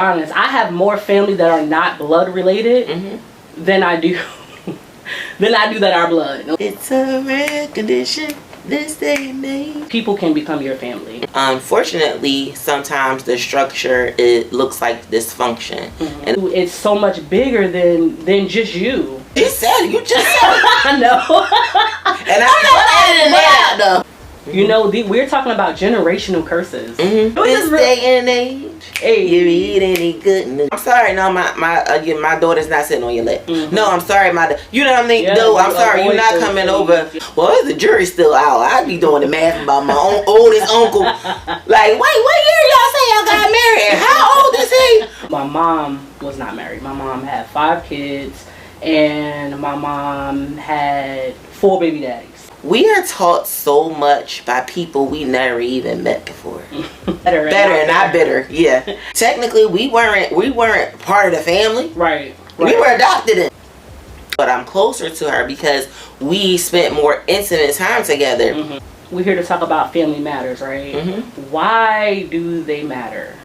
Honest, I have more family that are not blood related than I do that are blood. It's a rare condition this day and age. People can become your family. Unfortunately, sometimes the structure, it looks like dysfunction. And it's so much bigger than just you. You just said it. I know. And I'm not editing that out though. You know, we're talking about generational curses. This day and age, hey, you eat any goodness. I'm sorry, no, my daughter's not sitting on your lap. No, I'm sorry, you know what I mean? Yeah, no, I'm sorry, you're not coming over. Well, the jury's still out. I'd be doing the math about my own oldest uncle. Like, wait, what year y'all say y'all got married? How old is he? My mom was not married. My mom had 5 kids, and my mom had 4 baby daddies. We are taught so much by people we never even met before. Better and not bitter. Yeah. Technically, we weren't part of the family. Right. We were adopted in. But I'm closer to her because we spent more intimate time together. We're here to talk about family matters, right? Why do they matter?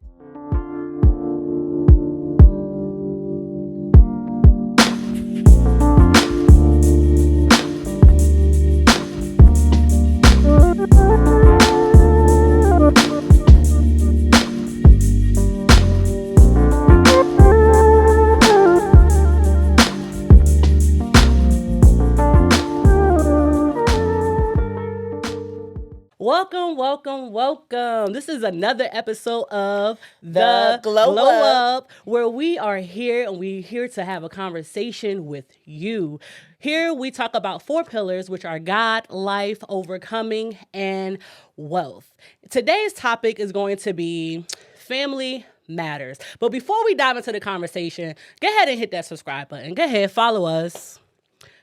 Welcome. This is another episode of The Glow Up, where we are here and we're here to have a conversation with you. Here we talk about 4 pillars, which are God, life, overcoming, and wealth. Today's topic is going to be family matters. But before we dive into the conversation, go ahead and hit that subscribe button. Go ahead, follow us.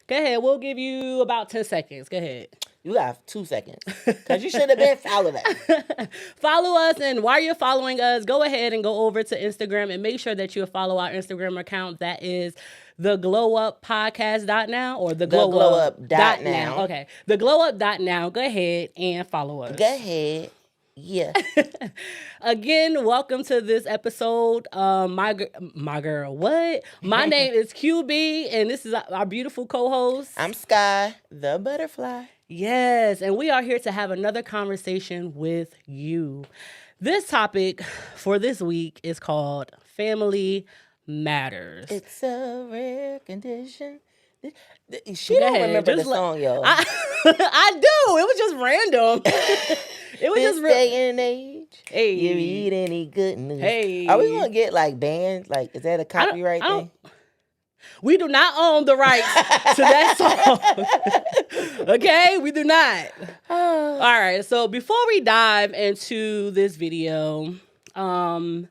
Go ahead, we'll give you about 10 seconds. Go ahead. You have 2 seconds. Because you should have been following us. Follow us, and while you're following us, go ahead and go over to Instagram and make sure that you follow our Instagram account. That is the Glow Up Podcast.now or the Glow Up dot now. Okay. The Glow Up dot now. Go ahead and follow us. Go ahead. Yeah. Again, welcome to this episode. My girl, what? My name is QB, and this is our beautiful co-host. I'm Sky, the butterfly. Yes, and we are here to have another conversation with you. This topic for this week is called Family Matters. It's a rare condition. She don't remember the song, y'all. I do. It was just random. It was this just day and age. Hey, you eat any good news. Hey, are we gonna get like banned? Like, is that a copyright thing? We do not own the rights to that song. Okay, we do not. All right. So before we dive into this video, to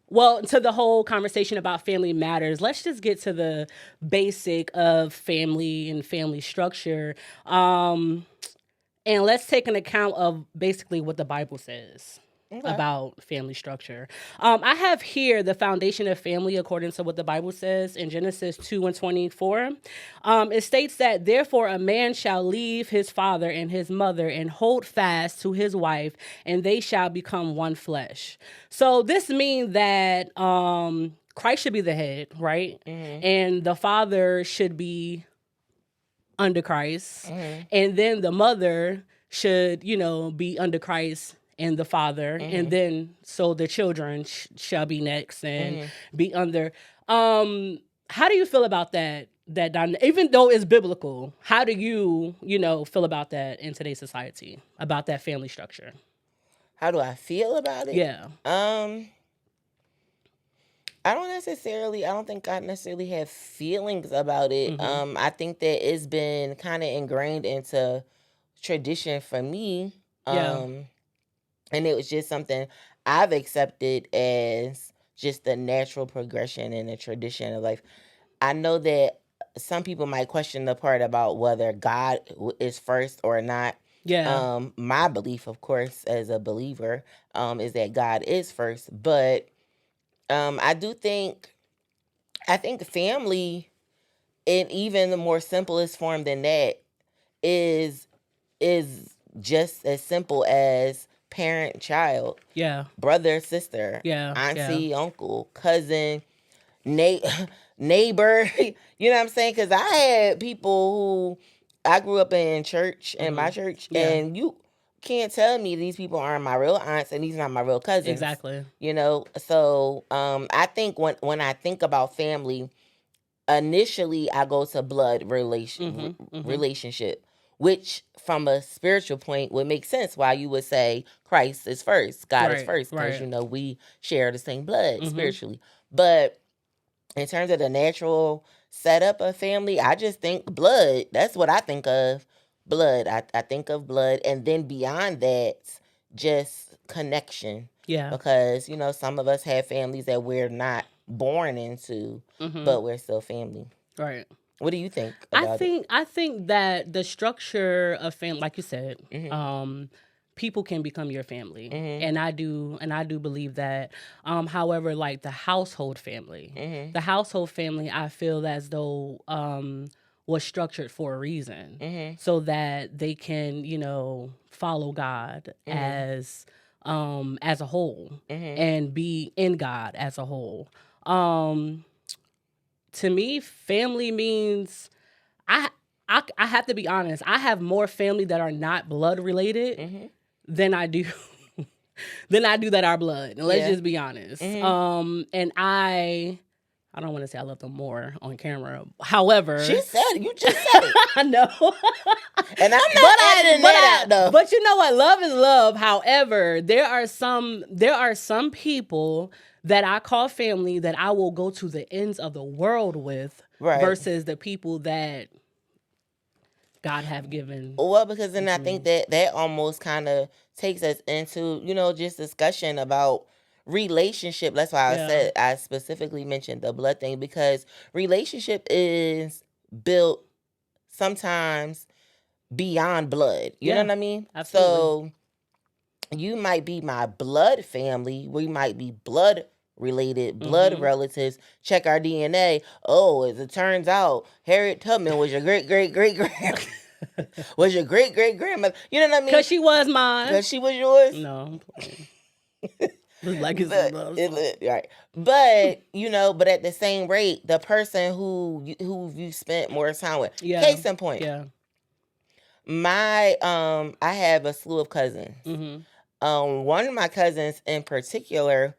the whole conversation about family matters, let's just get to the basic of family and family structure. And let's take an account of basically what the Bible says about family structure. I have here the foundation of family according to what the Bible says in Genesis 2:24. It states that, therefore, a man shall leave his father and his mother and hold fast to his wife, and they shall become one flesh. So this means that Christ should be the head, right? And the father should be under Christ. And then the mother should, be under Christ and the father, and then so the children shall be next and be under. How do you feel about that? Even though it's biblical, how do you, feel about that in today's society, about that family structure? How do I feel about it? Yeah. I don't think I necessarily have feelings about it. I think that it's been kind of ingrained into tradition for me. And it was just something I've accepted as just the natural progression and the tradition of life. I know that some people might question the part about whether God is first or not. Yeah. My belief, of course, as a believer, is that God is first. But I think family, in even the more simplest form than that, is just as simple as parent, child, Yeah. brother, sister, Yeah. auntie, uncle, cousin, neighbor. You know what I'm saying? Because I had people who I grew up in church, in my church, and you can't tell me these people aren't my real aunts and these not my real cousins. Exactly. You know, so I think when I think about family, initially I go to blood relationship, which from a spiritual point would make sense why you would say Christ is first, God is first, because you know we share the same blood spiritually. But in terms of the natural setup of family, I just think blood. That's what I think of. Blood. I think of blood, and then beyond that, just connection. Yeah. Because, you know, some of us have families that we're not born into, but we're still family. Right. What do you think about it? I think that the structure of family, like you said, people can become your family, and I do believe that. However, like the household family, I feel as though was structured for a reason, so that they can, you know, follow God as a whole, and be in God as a whole. To me, family means I have to be honest. I have more family that are not blood related than I do that are blood. And let's just be honest. And I don't want to say I love them more on camera. However, she said it. You just said it. I know. And I'm not editing that out though. But you know what? Love is love. However, there are some people that I call family that I will go to the ends of the world with, versus the people that God have given. Well, because then I think that almost kind of takes us into, you know, just discussion about relationship. That's why I said I specifically mentioned the blood thing, because relationship is built sometimes beyond blood. You know what I mean? Absolutely. So you might be my blood family. We might be blood related, blood relatives. Check our DNA. Oh, as it turns out, Harriet Tubman was your great great great grand. Was your great great grandmother? You know what I mean? Because she was mine. Because she was yours. No, I'm playing. Like it's right. But you know, but at the same rate, the person who you spent more time with. Case in point. My I have a slew of cousins. One of my cousins in particular,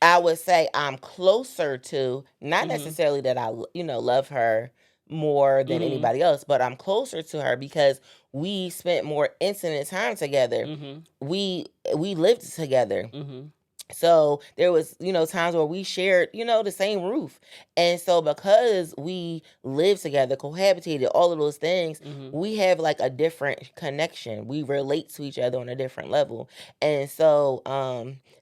I would say I'm closer to, not necessarily that I, you know, love her more than anybody else, but I'm closer to her because we spent more intimate time together. We lived together. So there was, you know, times where we shared, you know, the same roof. And so because we lived together, cohabitated, all of those things, we have like a different connection. We relate to each other on a different level. And so,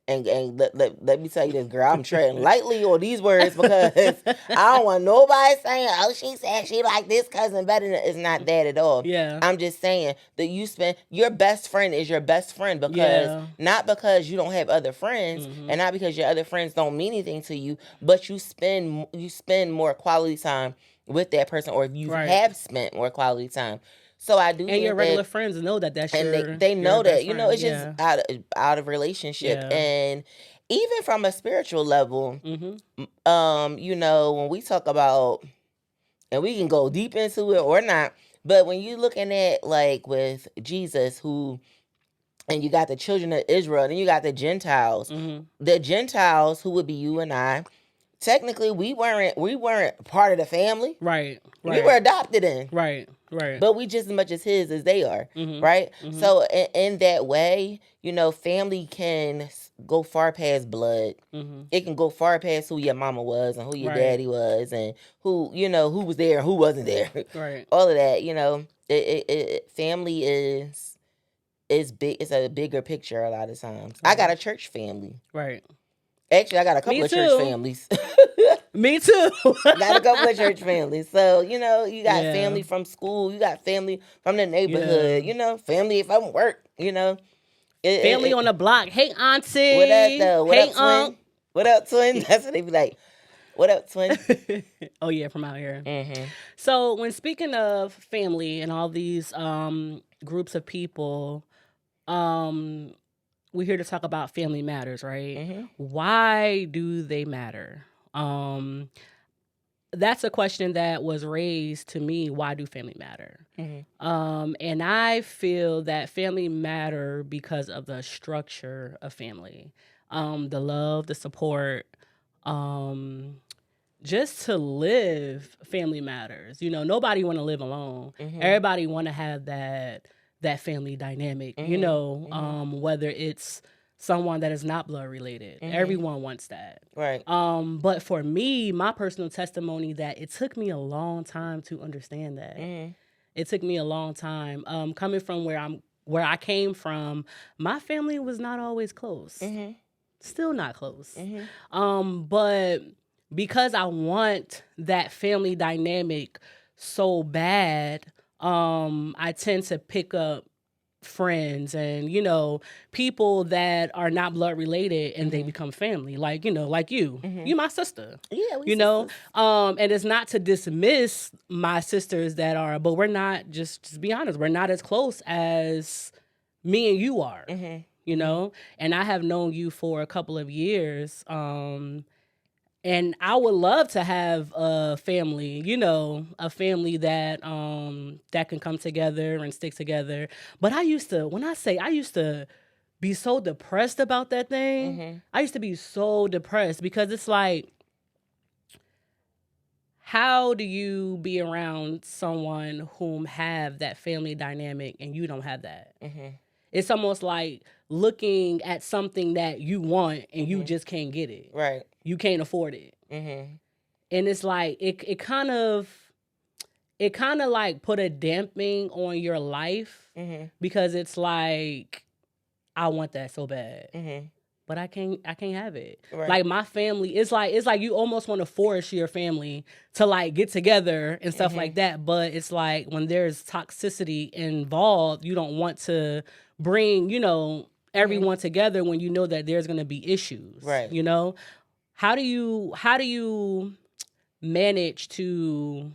and let me tell you this, girl, I'm treading lightly on these words because I don't want nobody saying, oh, she said she like this cousin better than, it's not that at all. I'm just saying that you spend, your best friend is your best friend because, not because you don't have other friends, and not because your other friends don't mean anything to you, but you spend more quality time with that person, or if you have spent more quality time. So I do, and think your regular friends know that that's and your, they know that, friend. You know, it's just out of relationship. And even from a spiritual level, you know, when we talk about, and we can go deep into it or not, but when you're looking at like with Jesus, who, and you got the children of Israel, and you got the Gentiles. The Gentiles, who would be you and I, technically we weren't part of the family. Right. We were adopted in. Right. But we just as much as his as they are. Right. So in that way, you know, family can go far past blood. It can go far past who your mama was and who your daddy was, and who, you know, who was there and who wasn't there. Right. All of that, you know, family is big. It's a bigger picture a lot of times. I got a church family. Right. Actually, I got a couple of church families. Me too. Got a couple of church families. So, you know, you got family from school. You got family from the neighborhood. You know, family from work. You know. Family on the block. Hey, auntie. What up, though? What hey, up, twin? What up, twin? That's what they be like. What up, twin? Oh, yeah, from out here. So when speaking of family and all these groups of people, we're here to talk about family matters, right? Mm-hmm. Why do they matter? That's a question that was raised to me. Why do family matter? And I feel that family matter because of the structure of family, the love, the support, just to live. Family matters. Nobody want to live alone. Everybody want to have that family dynamic. Whether it's someone that is not blood related, everyone wants that. Right. But for me, my personal testimony, that it took me a long time to understand that. It took me a long time. Coming from where I came from, my family was not always close. Still not close. But because I want that family dynamic so bad, I tend to pick up friends and people that are not blood related, and they become family, like you. You my sister. Yeah, we sisters. And it's not to dismiss my sisters that are, but we're not, just be honest, we're not as close as me and you are. And I have known you for a couple of years, and I would love to have a family, a family that that can come together and stick together. But I used to be so depressed about that thing. I used to be so depressed because it's like, how do you be around someone whom have that family dynamic and you don't have that? It's almost like looking at something that you want and you just can't get it. Right. You can't afford it. And it's like it kind of like put a damping on your life, because it's like, I want that so bad, but I can't have it. Right. Like my family, it's like you almost want to force your family to like get together and stuff like that. But it's like, when there's toxicity involved, you don't want to bring everyone together when you know that there's going to be issues. Right. How do you manage to,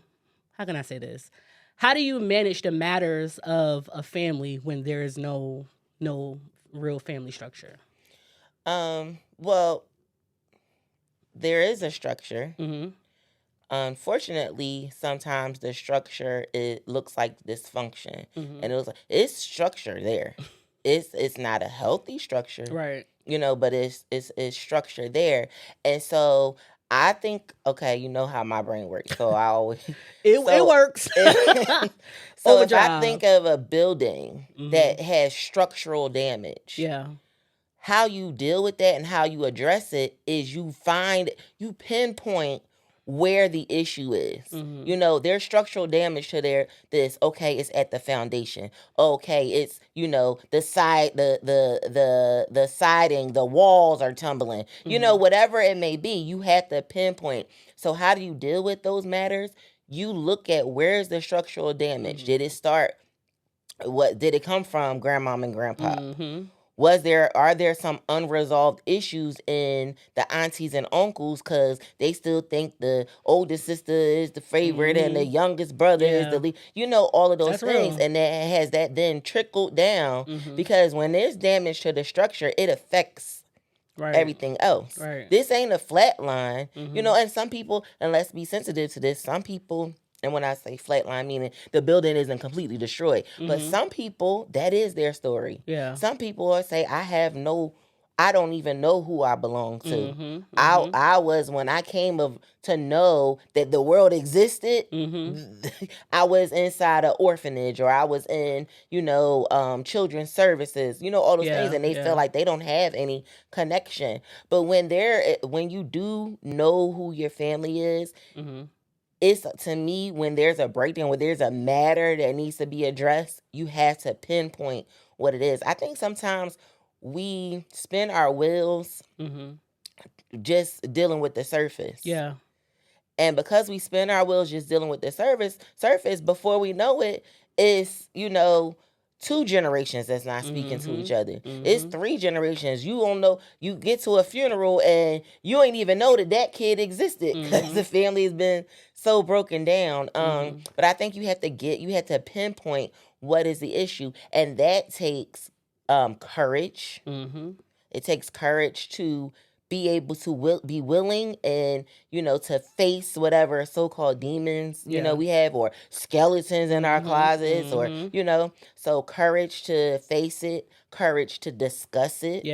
how can I say this? How do you manage the matters of a family when there is no real family structure? Well, there is a structure. Unfortunately, sometimes the structure, it looks like dysfunction, and it's structure there. It's not a healthy structure, right? But it's structure there, and so I think, okay, you know how my brain works, so I always it works. So if I think of a building that has structural damage, how you deal with that and how you address it is you pinpoint where the issue is. There's structural damage to this. Okay, it's at the foundation. Okay, it's the side, the siding, the walls are tumbling. Whatever it may be, you have to pinpoint. So how do you deal with those matters? You look at, where's the structural damage. Did it start? What did it come from? Grandmom and grandpa. Are there some unresolved issues in the aunties and uncles, because they still think the oldest sister is the favorite and the youngest brother is the lead, all of those things. Real. And that then trickled down, because when there's damage to the structure, it affects everything else. This ain't a flat line, and some people, and let's be sensitive to this, some people, and when I say flatline, meaning the building isn't completely destroyed. But some people, that is their story. Some people will say, I don't even know who I belong to. I was, when I came to know that the world existed, I was inside an orphanage, or I was in, children's services, all those things, and they feel like they don't have any connection. But when you do know who your family is, it's, to me, when there's a breakdown, when there's a matter that needs to be addressed, you have to pinpoint what it is. I think sometimes we spin our wheels just dealing with the surface. And because we spin our wheels just dealing with the surface, before we know it, it's, 2 generations that's not speaking to each other. It's 3 generations. You don't know. You get to a funeral and you ain't even know that kid existed, because the family has been so broken down. But I think you have to pinpoint what is the issue, and that takes courage. Mm-hmm. It takes courage to be able to be willing and, to face whatever so-called demons, we have, or skeletons in our closets, or, so courage to face it, courage to discuss it,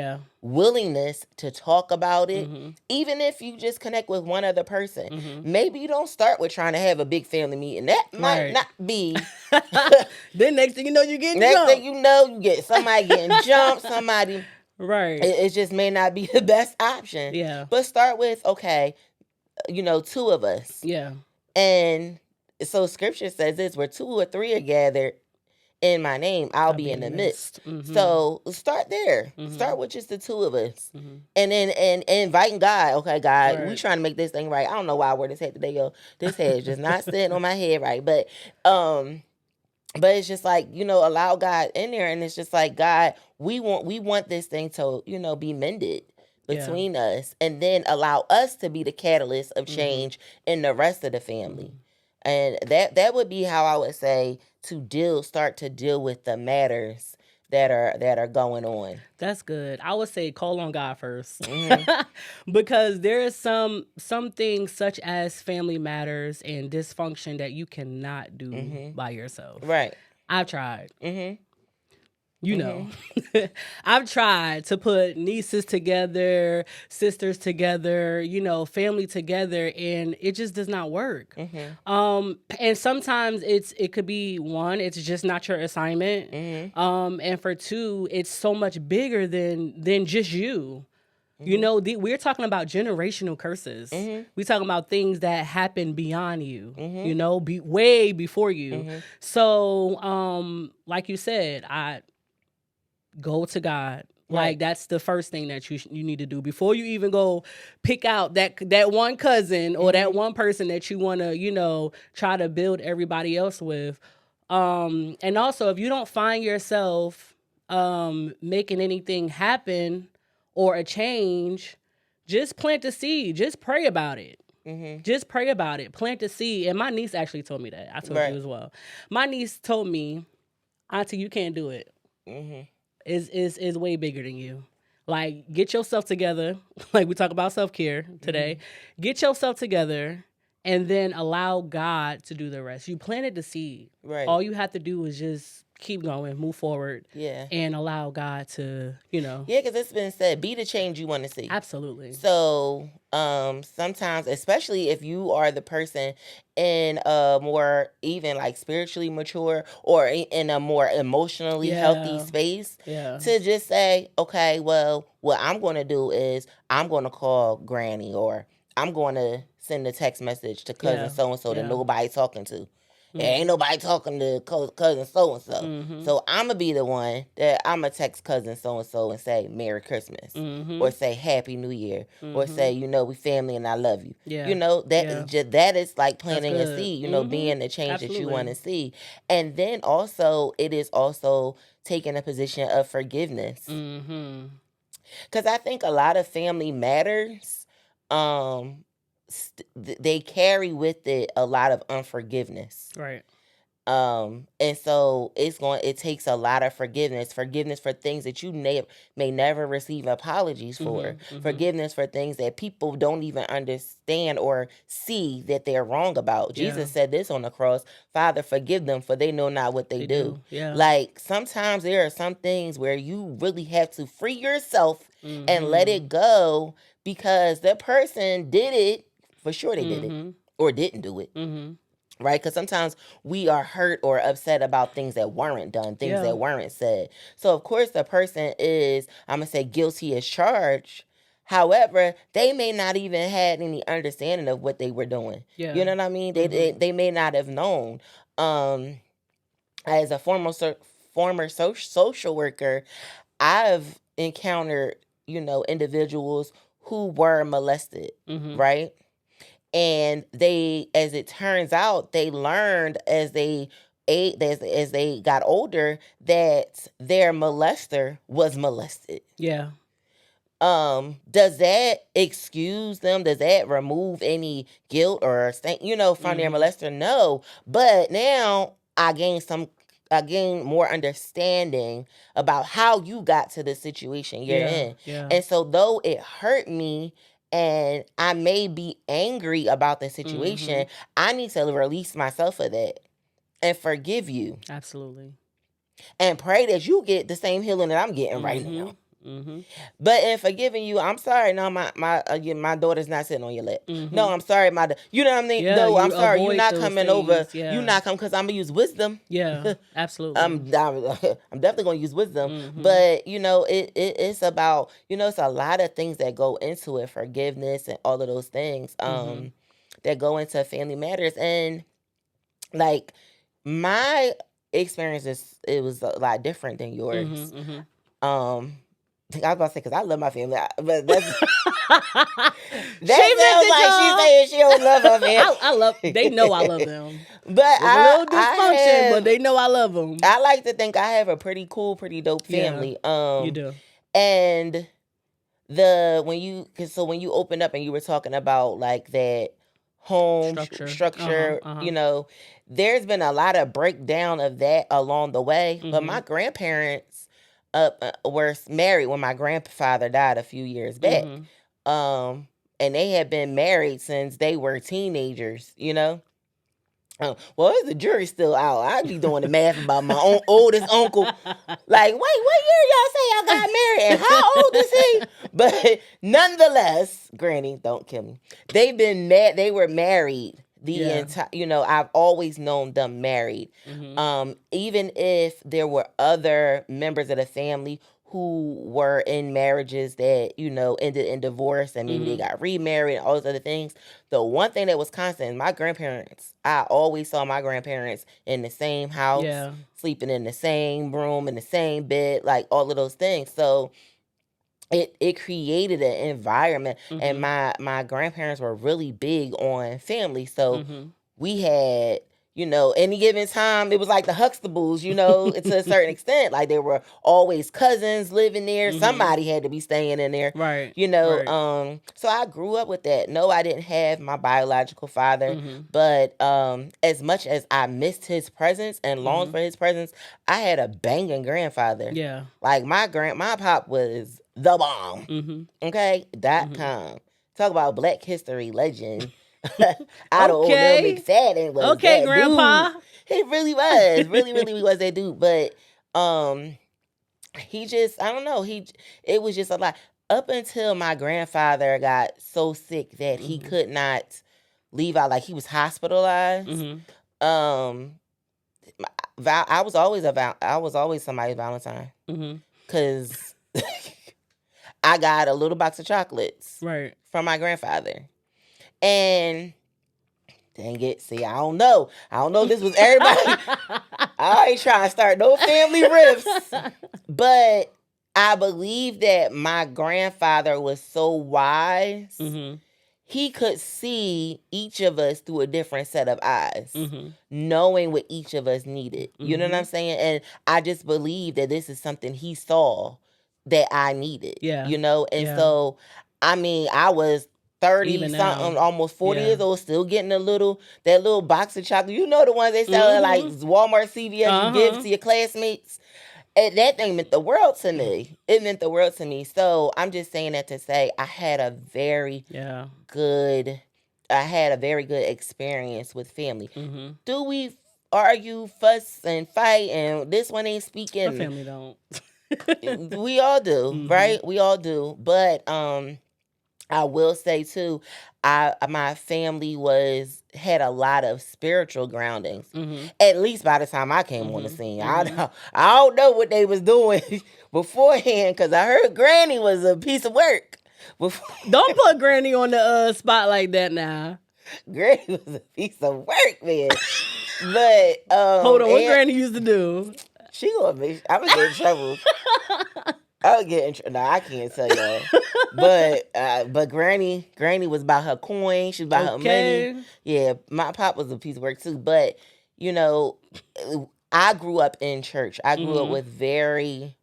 willingness to talk about it, even if you just connect with one other person. Maybe you don't start with trying to have a big family meeting. That might not be. Then next thing you know, you get jumped. Next thing you know, you get somebody getting jumped, somebody. Right. It just may not be the best option. Yeah. But start with, okay, 2 of us. Yeah. And so scripture says this, where 2 or 3 are gathered in my name, I'll be in the midst. So start there. Start with just the 2 of us. And then and inviting God. Okay, God, we trying to make this thing right. I don't know why I wore this hat today, yo. This hat is just not sitting on my head right. But it's just like, allow God in there, and it's just like, God, we want this thing to, be mended between us, and then allow us to be the catalyst of change in the rest of the family. And that would be how I would say to start to deal with the matters that are going on. That's good. I would say call on God first. Because there is some things such as family matters and dysfunction that you cannot do by yourself. Right. I've tried. I've tried to put nieces together, sisters together, family together, and it just does not work. And sometimes it could be, 1, it's just not your assignment. And for 2, it's so much bigger than just you. We're talking about generational curses. We're talking about things that happen beyond you, way before you. So, like you said, I go to God. Like, that's the first thing that you need to do before you even go pick out that one cousin or that one person that you want to, try to build everybody else with. And also, if you don't find yourself making anything happen or a change, just plant the seed. Just pray about it. Just pray about it. Plant the seed. And my niece actually told me that. I told you as well. My niece told me, Auntie, you can't do it. Is way bigger than you. Like, get yourself together. Like, we talk about self-care today. Get yourself together and then allow God to do the rest. You planted the seed. Right. All you have to do is just keep going, move forward. Yeah. And allow God to, Yeah, because it's been said, be the change you want to see. Absolutely. So, sometimes, especially if you are the person in a more even like spiritually mature or in a more emotionally healthy space, to just say, okay, well, what I'm going to do is I'm going to call Granny, or I'm going to send a text message to cousin so-and-so that nobody's talking to. Ain't nobody talking to cousin so-and-so. So I'm going to be the one that I'm going to text cousin so-and-so and say Merry Christmas. Or say Happy New Year. Or say, we family and I love you. That is like planting a seed, being the change that you want to see. And then also, it is also taking a position of forgiveness. Because I think a lot of family matters, they carry with it a lot of unforgiveness. Right. And so it takes a lot of forgiveness for things that you may never receive apologies for, forgiveness for things that people don't even understand or see that they're wrong about. Jesus said this on the cross, Father, forgive them, for they know not what they do. Like, sometimes there are some things where you really have to free yourself and let it go, because the person did it. For sure they did it, or didn't do it. Right? Because sometimes we are hurt or upset about things that weren't done, things that weren't said. So, of course, the person is, I'm going to say, guilty as charged. However, they may not even had any understanding of what they were doing. You know what I mean? They may not have known. As a former social worker, I've encountered, individuals who were molested, right? And they, as it turns out, they learned as they got older that their molester was molested. Yeah. Does that excuse them? Does that remove any guilt or from their molester? No. But now I gained some I gained more understanding about how you got to the situation you're in. Yeah. And so though it hurt me and I may be angry about the situation, I need to release myself of that and forgive you. Absolutely. And pray that you get the same healing that I'm getting right now. But in forgiving you, I'm sorry. No, my daughter's not sitting on your lap. No, I'm sorry. You know what I mean? Yeah, no, I'm sorry. You're avoid not those coming things. over. Yeah. You're not coming because I'm gonna use wisdom. Yeah, absolutely. I'm definitely gonna use wisdom. But it's about it's a lot of things that go into it, forgiveness and all of those things that go into family matters. And like my experience it was a lot different than yours. I was about to say because I love my family, but that's that sounds like she's saying she don't love her family. I love. They know I love them. But there's a little dysfunction, but they know I love them. I like to think I have a pretty cool, pretty dope family. You do. And when you opened up and you were talking about like that home structure, there's been a lot of breakdown of that along the way. But my grandparents were married when my grandfather died a few years back. And they had been married since they were teenagers, well, the jury's still out. I'd be doing the math about my own oldest uncle. Like, wait, what year y'all say y'all got married? And how old is he? But nonetheless, Granny, don't kill me. They were married the entire, I've always known them married. Even if there were other members of the family who were in marriages that, ended in divorce and maybe they got remarried and all those other things. The one thing that was constant is my grandparents. I always saw my grandparents in the same house, sleeping in the same room, in the same bed, like all of those things. So it created an environment. And my grandparents were really big on family. So we had, any given time, it was like the Huxtables, to a certain extent. Like there were always cousins living there. Somebody had to be staying in there. Right. Right. So I grew up with that. No, I didn't have my biological father. But as much as I missed his presence and longed for his presence, I had a banging grandfather. Yeah. Like my pop was the bomb. Okay? .com. Talk about Black History legend. Out of old Lil McFadden was okay, Grandpa. Dude. He really was. Really was that dude. But he just, I don't know. It was just a lot. Up until my grandfather got so sick that he could not leave out, like he was hospitalized. I was always somebody's Valentine. Cause I got a little box of chocolates from my grandfather. And dang it, see, I don't know if this was everybody. I ain't trying to start no family rifts. But I believe that my grandfather was so wise. He could see each of us through a different set of eyes, knowing what each of us needed. You know what I'm saying? And I just believe that this is something he saw that I needed. Yeah. And so, I mean, I was 30 something, almost 40 years old, still getting that little box of chocolate. You know the ones they sell at like Walmart, CVS, you give to your classmates. And that thing meant the world to me. It meant the world to me. So I'm just saying that to say I had a very good experience with family. Do we argue, fuss, and fight, and this one ain't speaking? My family don't. We all do, right? We all do. But I will say too, my family had a lot of spiritual groundings. At least by the time I came on the scene, I don't know what they was doing beforehand because I heard Granny was a piece of work. Don't put Granny on the spot like that now. Granny was a piece of work, man. But hold on, what Granny used to do? I'm gonna get in trouble. No, I can't tell y'all. But Granny was about her coin. She was about her money. Yeah, my pop was a piece of work too. But I grew up in church. I grew up with very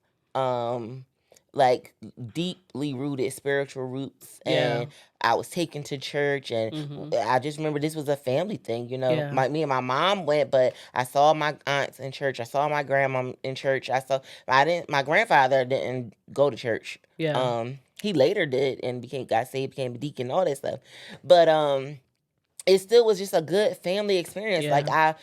like deeply rooted spiritual roots, and I was taken to church, and I just remember this was a family thing, you know. Me and my mom went, but I saw my aunts in church. I saw my grandma in church. My grandfather didn't go to church. He later did and got saved, became a deacon, all that stuff. But it still was just a good family experience. Like, I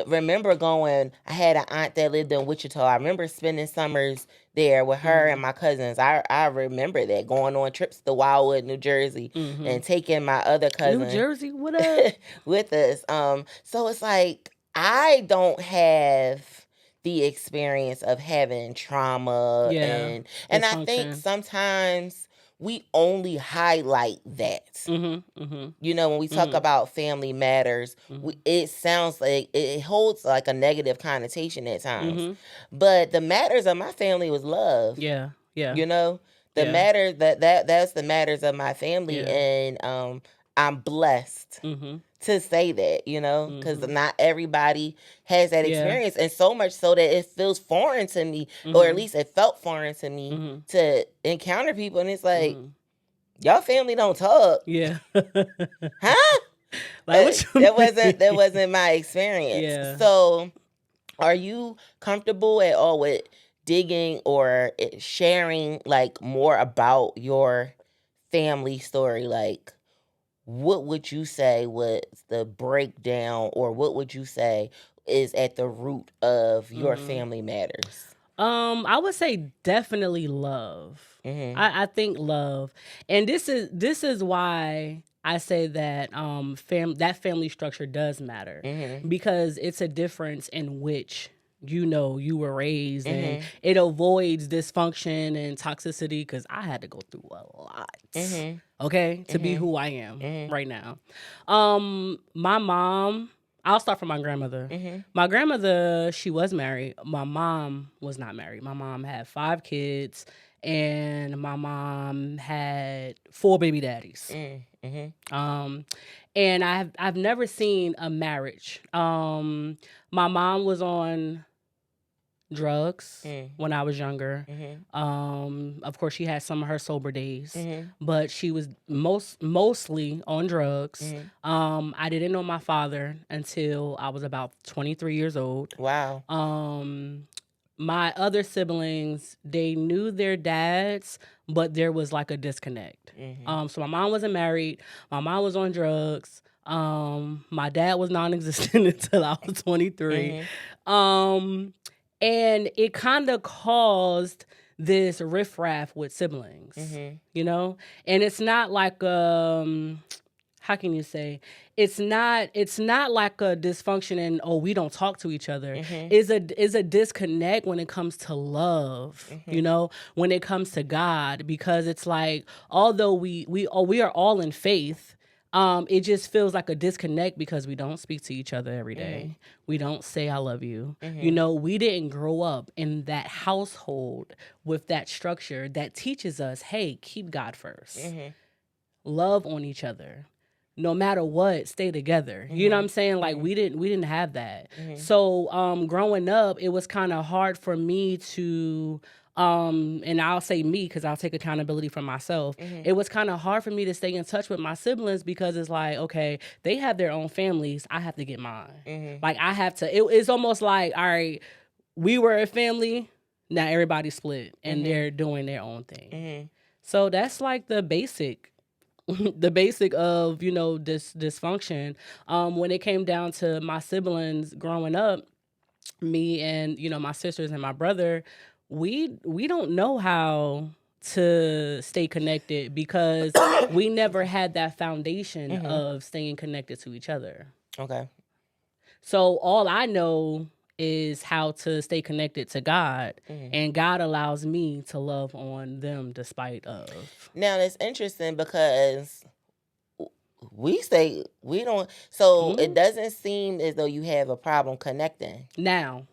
remember going, I had an aunt that lived in Wichita. I remember spending summers there with her and my cousins. I remember that, going on trips to Wildwood, New Jersey, and taking my other cousin. New Jersey, what up? with us. So it's like, I don't have the experience of having trauma, and I think sometimes we only highlight that. You know, when we talk about family matters, it sounds like it holds like a negative connotation at times. But the matters of my family was love. You know, the matter that's the matters of my family, and I'm blessed to say that, you know, because not everybody has that experience, and so much so that it feels foreign to me, or at least it felt foreign to me to encounter people, and it's like, y'all family don't talk. Huh? Like, that wasn't my experience. So, are you comfortable at all with digging or sharing like more about your family story? Like, what would you say was the breakdown, or what would you say is at the root of your family matters? I would say definitely love. I think love, and this is why I say that that family structure does matter, because it's a difference in which, you know, you were raised, and it avoids dysfunction and toxicity, because I had to go through a lot, okay, to be who I am right now. My mom, I'll start from my grandmother. My grandmother, she was married. My mom was not married. My mom had 5 kids, and my mom had 4 baby daddies. And I've never seen a marriage. My mom was on drugs when I was younger. Of course, she had some of her sober days, but she was mostly on drugs. I didn't know my father until I was about 23 years old. Wow. My other siblings, they knew their dads, but there was like a disconnect. So my mom wasn't married. My mom was on drugs. My dad was non-existent until I was 23. And it kind of caused this riffraff with siblings, you know? And it's not like, how can you say? It's not like a dysfunction and, oh, we don't talk to each other. Is a disconnect when it comes to love, you know, when it comes to God, because it's like, although we are all in faith, it just feels like a disconnect because we don't speak to each other every day. We don't say I love you. You know, we didn't grow up in that household with that structure that teaches us, hey, keep God first. Love on each other. No matter what, stay together. You know what I'm saying? Like, we didn't have that. So growing up, it was kind of hard for me to and I'll say me because I'll take accountability for myself. It was kind of hard for me to stay in touch with my siblings because it's like, okay, they have their own families. I have to get mine. Like, I have to. It's almost like, all right, we were a family. Now everybody's split and they're doing their own thing. So that's like the basic of, you know, dysfunction. When it came down to my siblings growing up, me and, you know, my sisters and my brother, we don't know how to stay connected because we never had that foundation of staying connected to each other. Okay. So all I know is how to stay connected to God, and God allows me to love on them despite of. Now, that's interesting because we say we don't, so it doesn't seem as though you have a problem connecting. Now.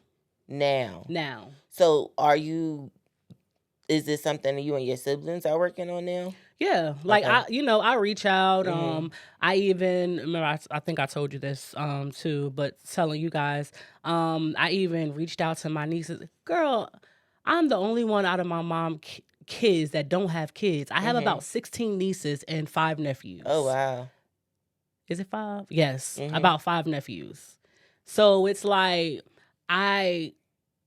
So is this something that you and your siblings are working on now? Yeah, like, okay. I reach out. I even remember, I think I told you this too, but telling you guys, I even reached out to my nieces. Girl, I'm the only one out of my mom kids that don't have kids. I have Mhm. about 16 nieces and 5 nephews. Oh, wow. Is it 5? Yes, Mhm. about 5 nephews. So it's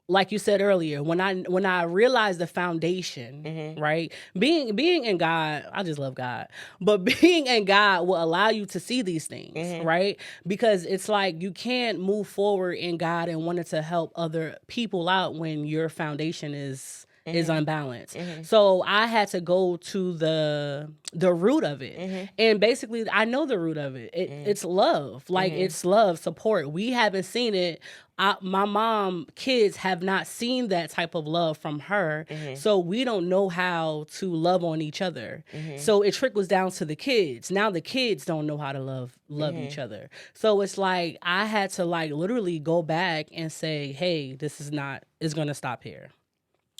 like you said earlier, when I realized the foundation, right? Being in God, I just love God. But being in God will allow you to see these things, right? Because it's like you can't move forward in God and wanting to help other people out when your foundation is unbalanced. So I had to go to the root of it. And basically I know the root of it. It's love. Like it's love, support. We haven't seen it. My mom kids have not seen that type of love from her. So we don't know how to love on each other. So it trickles down to the kids. Now the kids don't know how to love each other. So it's like I had to like literally go back and say, hey, it's gonna stop here.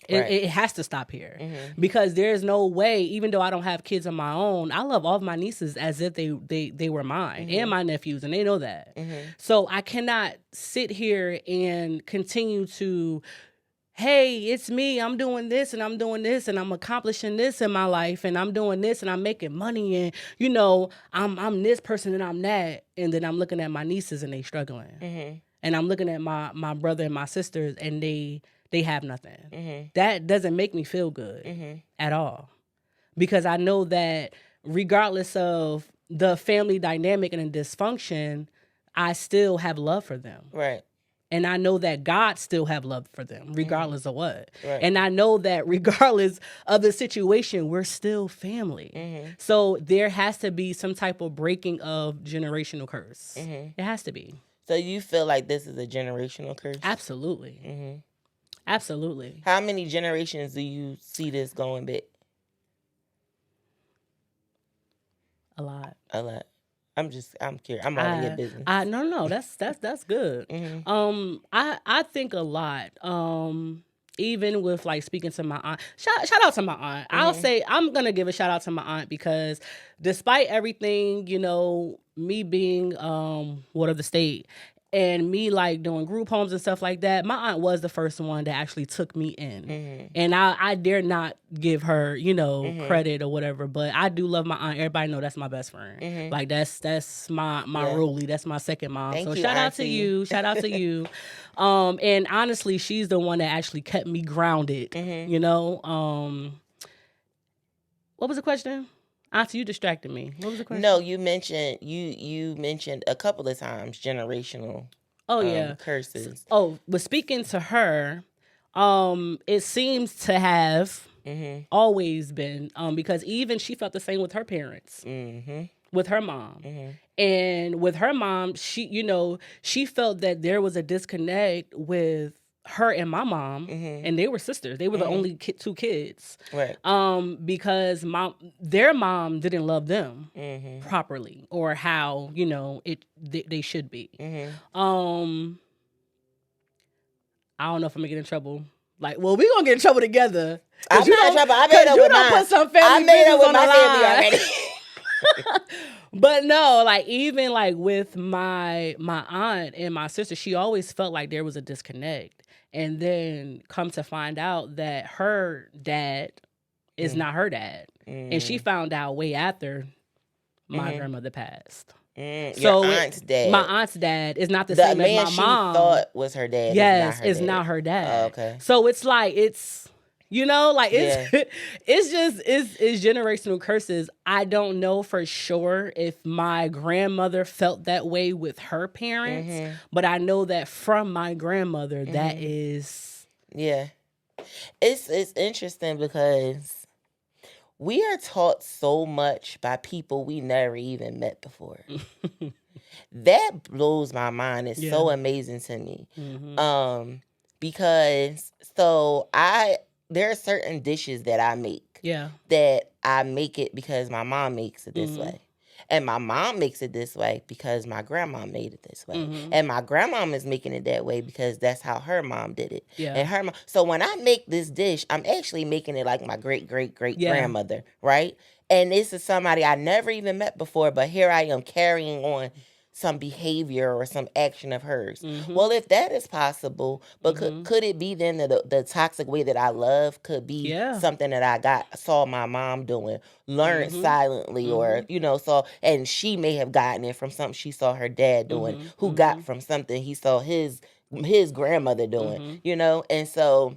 It has to stop here because there's no way, even though I don't have kids of my own, I love all of my nieces as if they were mine and my nephews, and they know that. So I cannot sit here and continue to, hey, it's me, I'm doing this and I'm doing this and I'm accomplishing this in my life and I'm doing this and I'm making money and, you know, I'm this person and I'm that. And then I'm looking at my nieces and they struggling. And I'm looking at my brother and my sisters and they have nothing. That doesn't make me feel good at all. Because I know that regardless of the family dynamic and the dysfunction, I still have love for them. Right. And I know that God still have love for them, regardless of what. Right. And I know that regardless of the situation, we're still family. So there has to be some type of breaking of generational curse. It has to be. So you feel like this is a generational curse? Absolutely. Absolutely. How many generations do you see this going back? A lot. I'm curious. I'm all in your business. No, that's good. I think a lot. Even with like speaking to my aunt, shout out to my aunt. I'll say I'm gonna give a shout out to my aunt because despite everything, you know, me being what of the state and me like doing group homes and stuff like that, my aunt was the first one that actually took me in. And I dare not give her, you know, credit or whatever, but I do love my aunt. Everybody know that's my best friend. Like that's my Rolly, that's my second mom. Thank so you, shout out auntie. to you. Shout out to you. And honestly, she's the one that actually kept me grounded. You know? What was the question? Auntie, you distracted me. What was the question? No, you mentioned you mentioned a couple of times generational curses. But speaking to her, it seems to have always been because even she felt the same with her parents. With her mom. And with her mom, she felt that there was a disconnect with her and my mom, and they were sisters. They were the only two kids. Right. Because their mom didn't love them properly or how, you know, they should be. I don't know if I'm gonna get in trouble. Like, well, we gonna get in trouble together. I'm not in trouble. I made up with mine. Put some family I made up with my family already. But no, like even like with my aunt and my sister, she always felt like there was a disconnect. And then come to find out that her dad is not her dad. And she found out way after my grandmother passed. Your aunt's dad. My aunt's dad is not the same as my mom. The man she thought was her dad. Yes, is not her dad. Oh, okay. So it's like you know, like it's generational curses. I don't know for sure if my grandmother felt that way with her parents, but I know that from my grandmother, that is. Yeah. It's interesting because we are taught so much by people we never even met before. That blows my mind. It's so amazing to me. Because there are certain dishes that I make. Yeah. That I make it because my mom makes it this way. And my mom makes it this way because my grandma made it this way. And my grandma is making it that way because that's how her mom did it. Yeah. And her mom. So when I make this dish, I'm actually making it like my great-great-great-grandmother, right? And this is somebody I never even met before, but here I am carrying on some behavior or some action of hers. Mm-hmm. Well, if that is possible, but could it be then that the toxic way that I love could be something that I saw my mom doing, learned silently, or saw, and she may have gotten it from something she saw her dad doing, who got from something he saw his grandmother doing, and so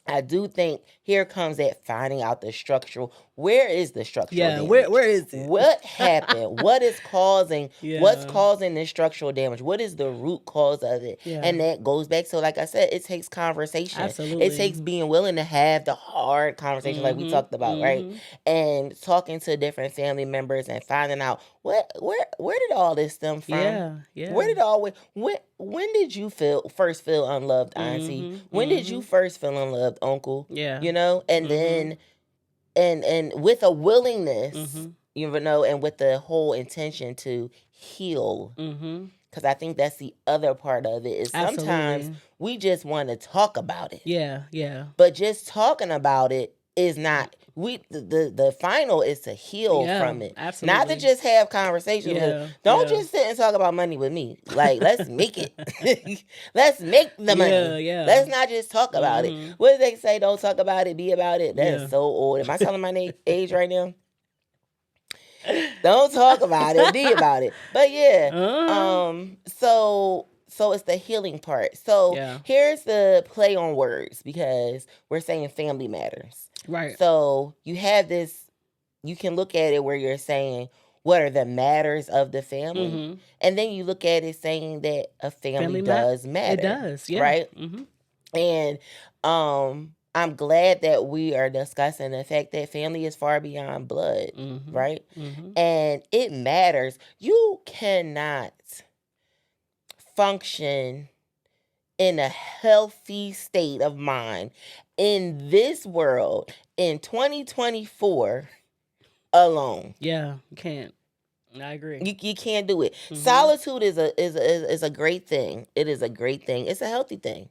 I do think here comes that finding out the structural. Where is the structural damage? Where is it? What happened? What is causing? What's causing this structural damage? What is the root cause of it? And that goes back. So, like I said, it takes conversation. Absolutely. It takes being willing to have the hard conversation, like we talked about, right? And talking to different family members and finding out where did all this stem from? Yeah. Where did when did you first feel unloved, auntie? When did you first feel unloved, uncle? Yeah. And then and with a willingness, and with the whole intention to heal. Because I think that's the other part of it is sometimes we just want to talk about it. Yeah. But just talking about it is not. The final is to heal from it. Absolutely. Not to just have conversations. Don't just sit and talk about money with me. Like, let's make it. Let's make the money. Let's not just talk about it. What do they say? Don't talk about it, be about it. That is so old. Am I telling my age right now? Don't talk about it, be about it. But so it's the healing part. So here's the play on words, because we're saying family matters. Right. So you have this, you can look at it where you're saying, what are the matters of the family? And then you look at it saying that a family does matter. It does, yeah. Right? And I'm glad that we are discussing the fact that family is far beyond blood, right? And it matters. You cannot function in a healthy state of mind in this world in 2024 alone. Yeah, you can't. I agree. You can't do it. Solitude is a great thing. It is a great thing. It's a healthy thing.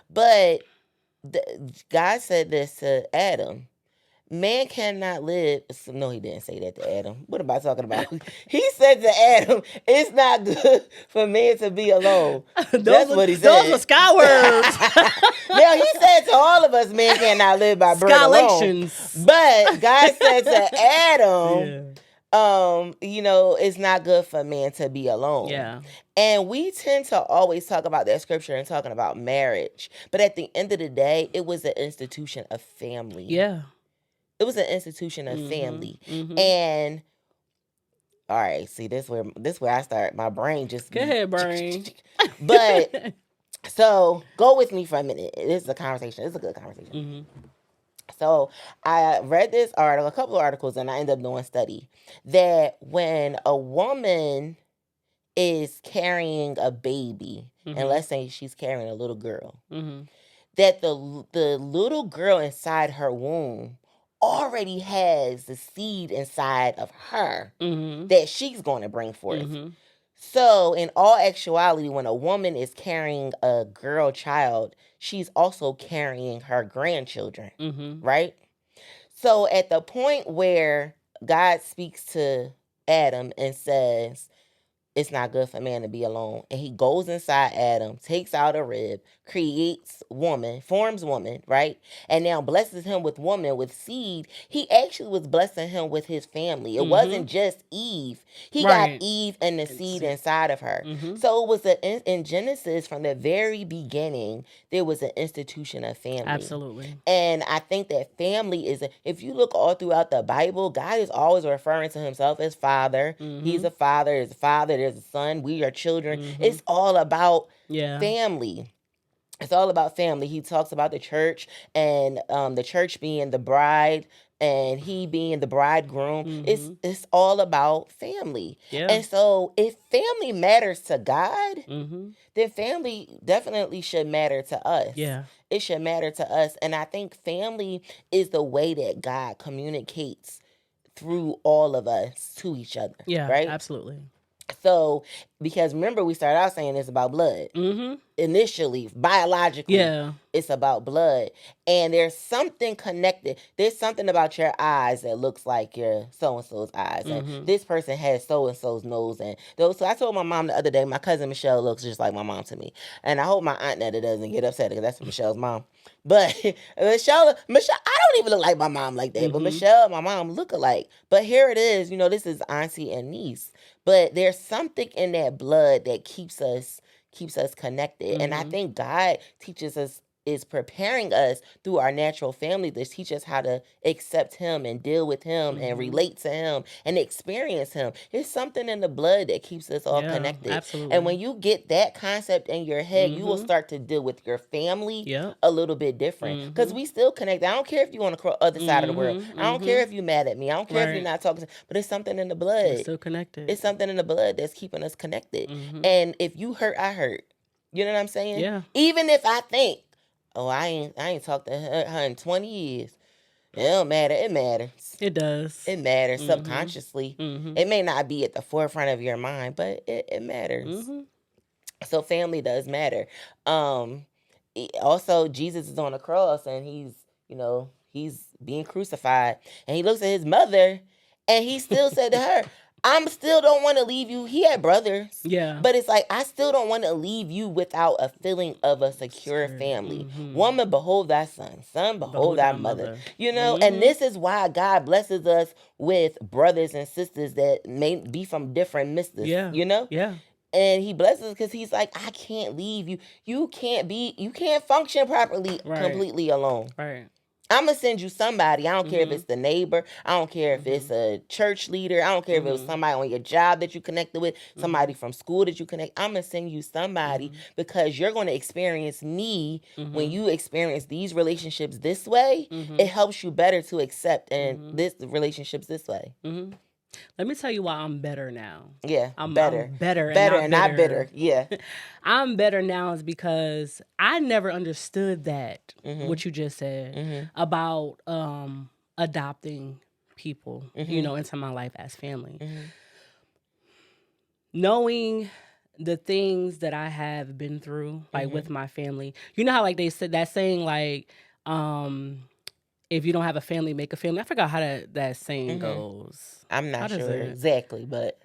But God said this to Adam. Man cannot live. No, he didn't say that to Adam. What am I talking about? He said to Adam, it's not good for man to be alone. That's what he said. Those are sky words. Now, he said to all of us, man cannot live by bread alone. But God said to Adam, it's not good for man to be alone. Yeah. And we tend to always talk about that scripture and talking about marriage. But at the end of the day, it was an institution of family. Yeah. It was an institution of family. And all right, see, this where I start. My brain just go ahead, brain. But so go with me for a minute. This is a conversation. It's a good conversation. So I read this article, a couple of articles, and I ended up doing a study that when a woman is carrying a baby, and let's say she's carrying a little girl, that the little girl inside her womb already has the seed inside of her that she's going to bring forth. So in all actuality, when a woman is carrying a girl child, she's also carrying her grandchildren, right? So at the point where God speaks to Adam and says, it's not good for man to be alone, and he goes inside Adam, takes out a rib, creates woman, forms woman, right? And now blesses him with woman, with seed. He actually was blessing him with his family. It wasn't just Eve. He got Eve and the seed inside of her. So it was in Genesis, from the very beginning, there was an institution of family. Absolutely. And I think that family is, if you look all throughout the Bible, God is always referring to himself as Father. He's a father, there's a father, there's a son, we are children. It's all about family. It's all about family. He talks about the church, and the church being the bride and he being the bridegroom. It's all about family. And so if family matters to God, then family definitely should matter to us. It should matter to us. And I think family is the way that God communicates through all of us to each other. Yeah, right? Absolutely. So, because remember, we started out saying it's about blood. Initially, biologically, it's about blood. And there's something connected. There's something about your eyes that looks like your so-and-so's eyes. And this person has so-and-so's nose. And those. So I told my mom the other day, my cousin Michelle looks just like my mom to me. And I hope my aunt Netta doesn't get upset because that's Michelle's mom. But Michelle, I don't even look like my mom like that. But Michelle and my mom look alike. But here it is, this is auntie and niece. But there's something in that blood that keeps us connected. And I think God is preparing us through our natural family to teach us how to accept him and deal with him and relate to him and experience him. It's something in the blood that keeps us all connected. Absolutely. And when you get that concept in your head, you will start to deal with your family a little bit different. Because we still connect. I don't care if you're on the other side of the world. I don't care if you're mad at me. I don't care if you're not talking. But it's something in the blood. We're still connected. It's something in the blood that's keeping us connected. And if you hurt, I hurt. You know what I'm saying? Yeah. Even if I think, oh, I ain't talked to her in 20 years. It don't matter. It matters. It does. It matters subconsciously. It may not be at the forefront of your mind, but it matters. So family does matter. Also, Jesus is on the cross and he's being crucified. And he looks at his mother and he still said to her, I still don't want to leave you. He had brothers. Yeah. But it's like, I still don't want to leave you without a feeling of a secure family. Woman, behold thy son. Son, behold thy mother. And this is why God blesses us with brothers and sisters that may be from different misters. Yeah. Yeah. And he blesses us because he's like, I can't leave you. You can't function properly completely alone. Right. I'm going to send you somebody. I don't care if it's the neighbor. I don't care if it's a church leader. I don't care if it was somebody on your job that you connected with, somebody from school that you connect. I'm going to send you somebody because you're going to experience me. When you experience these relationships this way, it helps you better to accept the relationships this way. Let me tell you why I'm better now. Yeah, I'm better. Better and not bitter. Yeah. I'm better now is because I never understood that, what you just said, about adopting people, into my life as family. Knowing the things that I have been through, like with my family. You know how like they said that saying like, if you don't have a family, make a family. I forgot how that saying goes. I'm not sure exactly, but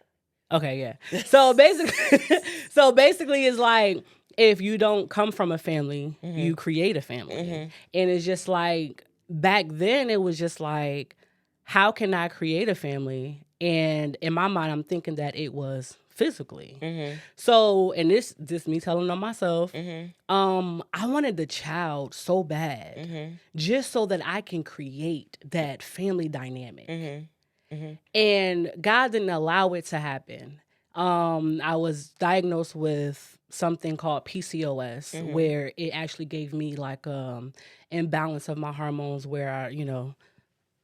okay, yeah. So basically, it's like if you don't come from a family, you create a family, and it's just like back then it was just like, how can I create a family? And in my mind, I'm thinking that it was physically. So, and this me telling on myself, I wanted the child so bad, just so that I can create that family dynamic. And God didn't allow it to happen. I was diagnosed with something called PCOS, where it actually gave me like imbalance of my hormones, where I,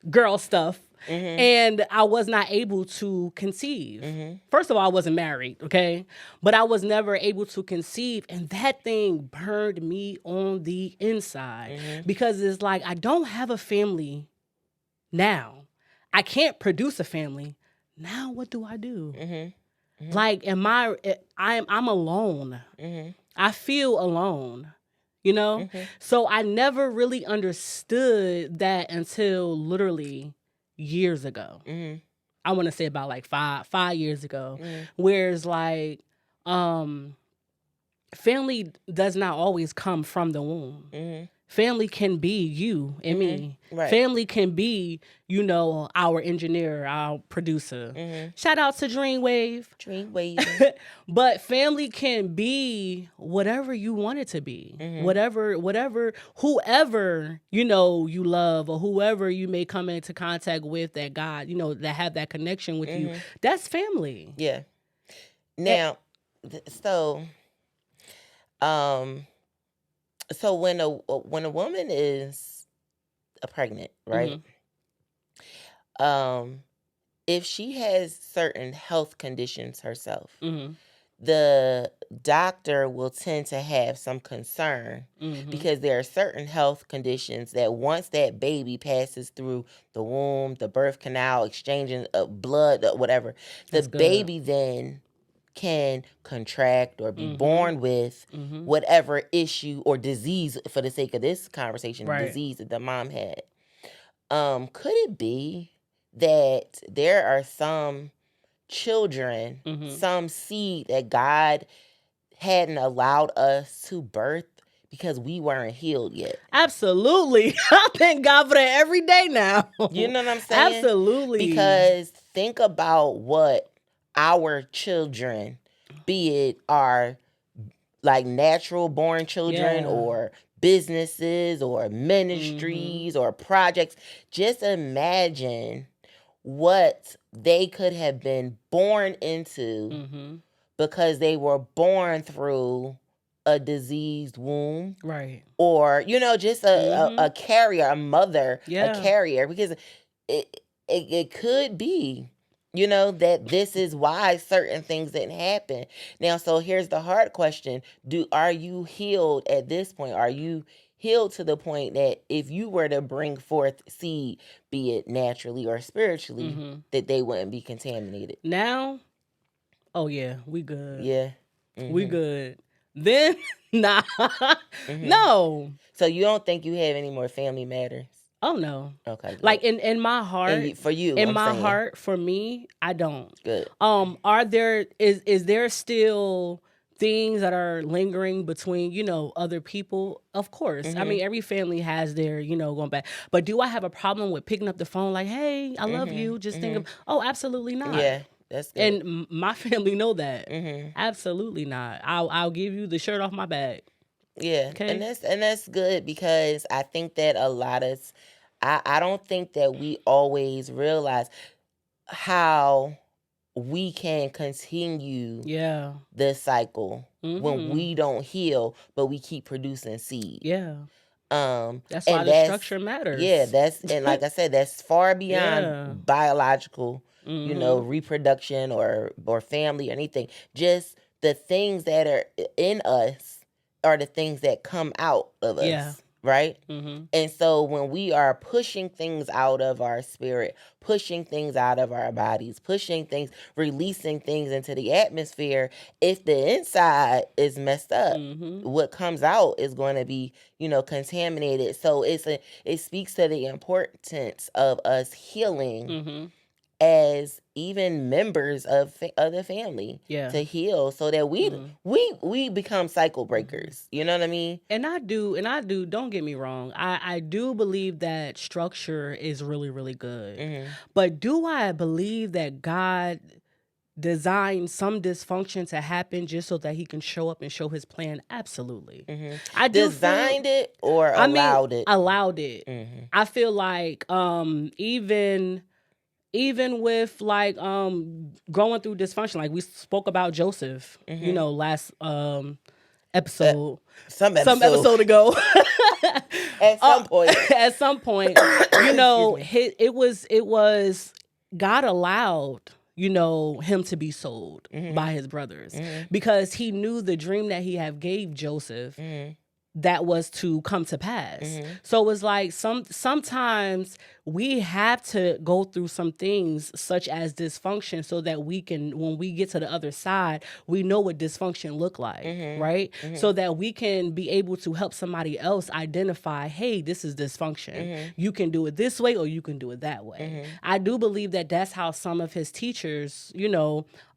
girl stuff. And I was not able to conceive. First of all, I wasn't married, okay? But I was never able to conceive. And that thing burned me on the inside. Because it's like, I don't have a family now. I can't produce a family. Now what do I do? Like, I'm alone. I feel alone. So I never really understood that until literally years ago. I want to say about like five years ago, where it's like, family does not always come from the womb. Family can be you and me. Right. Family can be, our engineer, our producer. Shout out to Dreamwave. But family can be whatever you want it to be. Whatever, whoever, you love, or whoever you may come into contact with that God, that have that connection with you. That's family. Yeah. Now, so when a woman is pregnant, right? If she has certain health conditions herself, the doctor will tend to have some concern because there are certain health conditions that once that baby passes through the womb, the birth canal, exchanging of blood, whatever, the baby then can contract or be born with whatever issue or disease, for the sake of this conversation, disease that the mom had. Could it be that there are some children, some seed that God hadn't allowed us to birth because we weren't healed yet? Absolutely. I thank God for that every day now. You know what I'm saying? Absolutely. Because think about what our children, be it our like natural born children or businesses or ministries or projects, just imagine what they could have been born into because they were born through a diseased womb, right? Or just a carrier, a mother, a carrier, because it could be that this is why certain things didn't happen. Now, so here's the hard question: are you healed at this point? Are you healed to the point that if you were to bring forth seed, be it naturally or spiritually, that they wouldn't be contaminated? Now, oh yeah, we good. Yeah, we good. Then, nah, no. So you don't think you have any more family matters? Oh no. Okay. Good. Like in my heart, for you, in my heart, for me, I don't. Good. Are there is there still things that are lingering between other people? Of course. I mean, every family has their going back. But do I have a problem with picking up the phone like, hey, I love you? Just think of absolutely not. Yeah. That's good. And my family know that. Absolutely not. I'll give you the shirt off my back. Yeah. Okay. And that's good, because I think that a lot of I don't think that we always realize how we can continue the cycle when we don't heal, but we keep producing seed. Yeah. That's why the structure matters. Yeah, and like I said, that's far beyond biological, reproduction or family or anything. Just the things that are in us are the things that come out of us. Right? And so when we are pushing things out of our spirit, pushing things out of our bodies, releasing things into the atmosphere, if the inside is messed up, what comes out is going to be, contaminated. So it speaks to the importance of us healing as even members of the family, to heal, so that we become cycle breakers. You know what I mean? And I do, don't get me wrong, I do believe that structure is really, really good. But do I believe that God designed some dysfunction to happen just so that he can show up and show his plan? Absolutely. I designed it or allowed it? Allowed it. I feel like even with like going through dysfunction, like we spoke about Joseph, last episode, some episode ago. At some point, it was God allowed him to be sold by his brothers because he knew the dream that he had gave Joseph that was to come to pass. So it was like sometimes we have to go through some things such as dysfunction so that we can, when we get to the other side, we know what dysfunction look like, right? So that we can be able to help somebody else identify, hey, this is dysfunction. You can do it this way or you can do it that way. I do believe that that's how some of his teachers,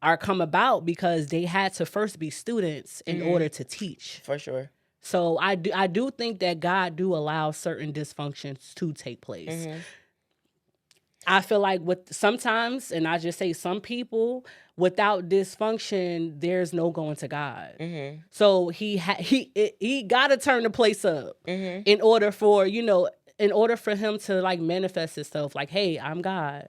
are come about, because they had to first be students in order to teach. For sure. So I do think that God do allow certain dysfunctions to take place. I feel like sometimes, and I just say some people, without dysfunction, there's no going to God. So he got to turn the place up in order for him to like manifest himself. Like, hey, I'm God.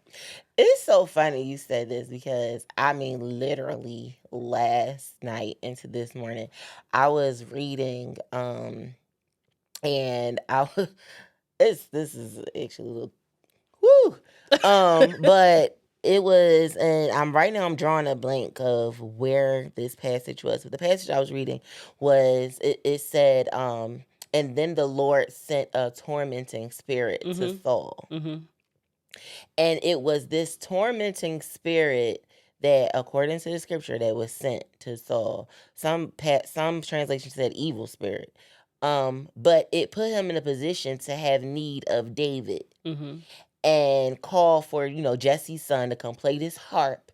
It's so funny you said this, because I mean, literally last night into this morning, I was reading, and this is actually a little, but it was, and I'm drawing a blank of where this passage was. But the passage I was reading was, it said, and then the Lord sent a tormenting spirit to Saul. And it was this tormenting spirit that according to the scripture that was sent to Saul. Some translations said evil spirit. But it put him in a position to have need of David and call for, Jesse's son to come play this harp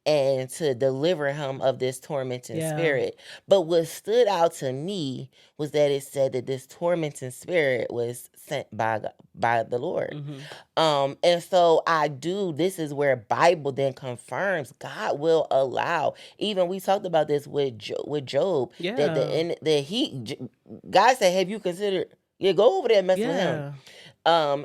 and to deliver him of this tormenting spirit. But what stood out to me was that it said that this tormenting spirit was sent by the Lord. And so this is where Bible then confirms God will allow. Even we talked about this with Job. That God said, have you considered, go over there and mess with him.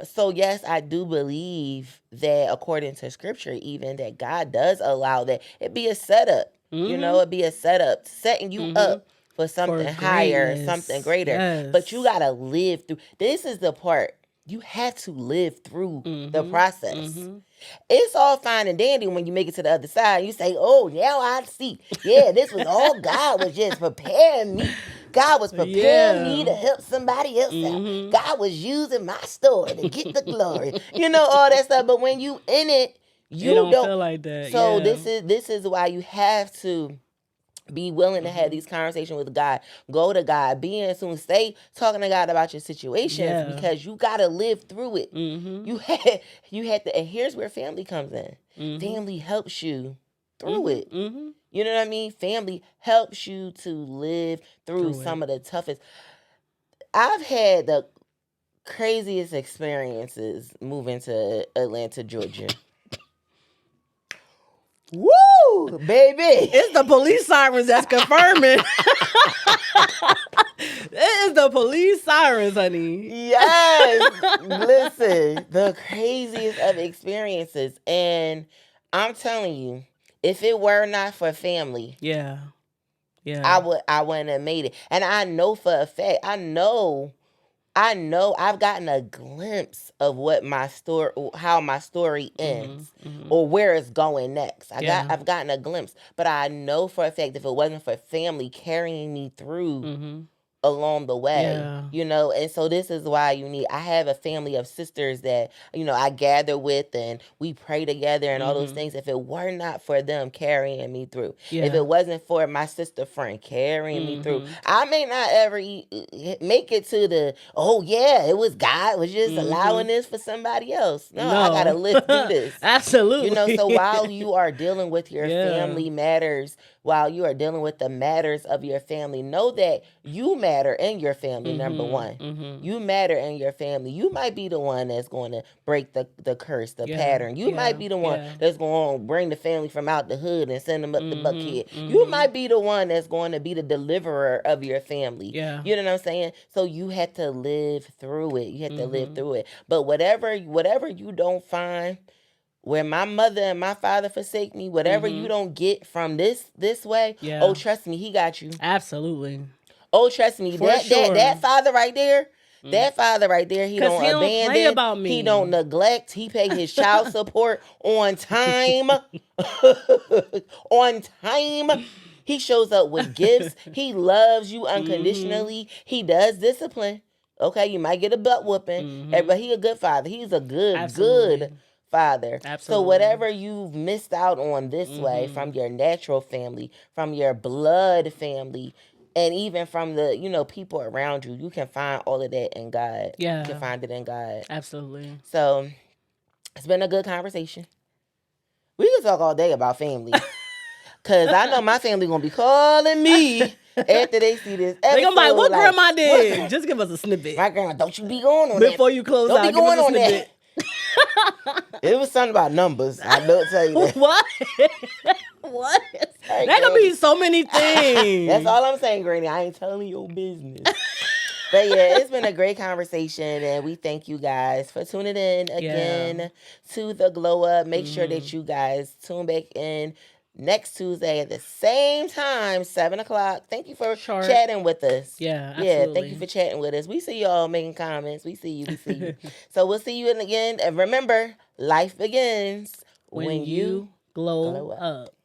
So yes, I do believe that according to scripture, even that God does allow that it be a setup. It be a setup, setting you up for something higher, something greater. Yes. But you gotta live through. This is the part. You have to live through the process. It's all fine and dandy when you make it to the other side. You say, oh, now I see. Yeah, this was all God was just preparing me. God was preparing me to help somebody else out. God was using my story to get the glory. All that stuff. But when you in it, you don't feel like that. So this is why you have to be willing to have these conversations with God. Go to God. Be in tune. Stay talking to God about your situations because you got to live through it. You had to. And here's where family comes in. Family helps you through it. You know what I mean? Family helps you to live through some of the toughest. I've had the craziest experiences moving to Atlanta, Georgia. Woo, baby! It's the police sirens that's confirming. It is the police sirens, honey. Yes. Listen, the craziest of experiences. And I'm telling you, if it were not for family, I wouldn't have made it. And I know for a fact, I know I've gotten a glimpse of what how my story ends, or where it's going next. I've gotten a glimpse, but I know for a fact if it wasn't for family carrying me through along the way, and so this is why I have a family of sisters that, I gather with and we pray together and all those things. If it were not for them carrying me through, if it wasn't for my sister friend carrying me through, I may not ever make it to the, it was God was just allowing this for somebody else. No, I got to live through this. Absolutely. So while you are dealing with your family matters, while you are dealing with the matters of your family, know that you matter in your family, number one. You matter in your family. You might be the one that's going to break the curse, the pattern. You might be the one that's going to bring the family from out the hood and send them up the bucket. You might be the one that's going to be the deliverer of your family. You know what I'm saying? So you have to live through it. You have to live through it. But whatever you don't find, where my mother and my father forsake me, whatever you don't get from this way, oh, trust me, he got you. Absolutely. Oh, trust me, that father right there, that father right there, he don't abandon, play about me. He don't neglect, he pay his child support on time. On time. He shows up with gifts. He loves you unconditionally. He does discipline. Okay, you might get a butt whooping, but he a good father. He's a good father. Absolutely. So whatever you've missed out on this way from your natural family, from your blood family, and even from the people around you, you can find all of that in God. You can find it in God. Absolutely. So it's been a good conversation. We can talk all day about family. Cause I know my family gonna be calling me after they see this episode. They gonna be like, what grandma did? Just give us a snippet. My grandma, don't you be going on before you close don't out. Be going on that. It was something about numbers. I don't tell you that. What? What? Hey, that could be so many things. That's all I'm saying, Granny. I ain't telling your business. But yeah, it's been a great conversation, and we thank you guys for tuning in again to the Glow Up. Make sure that you guys tune back in next Tuesday at the same time, 7:00. Thank you for chatting with us. Yeah, absolutely. Thank you for chatting with us. We see y'all making comments. We see you. So we'll see you again. And remember, life begins when you glow up.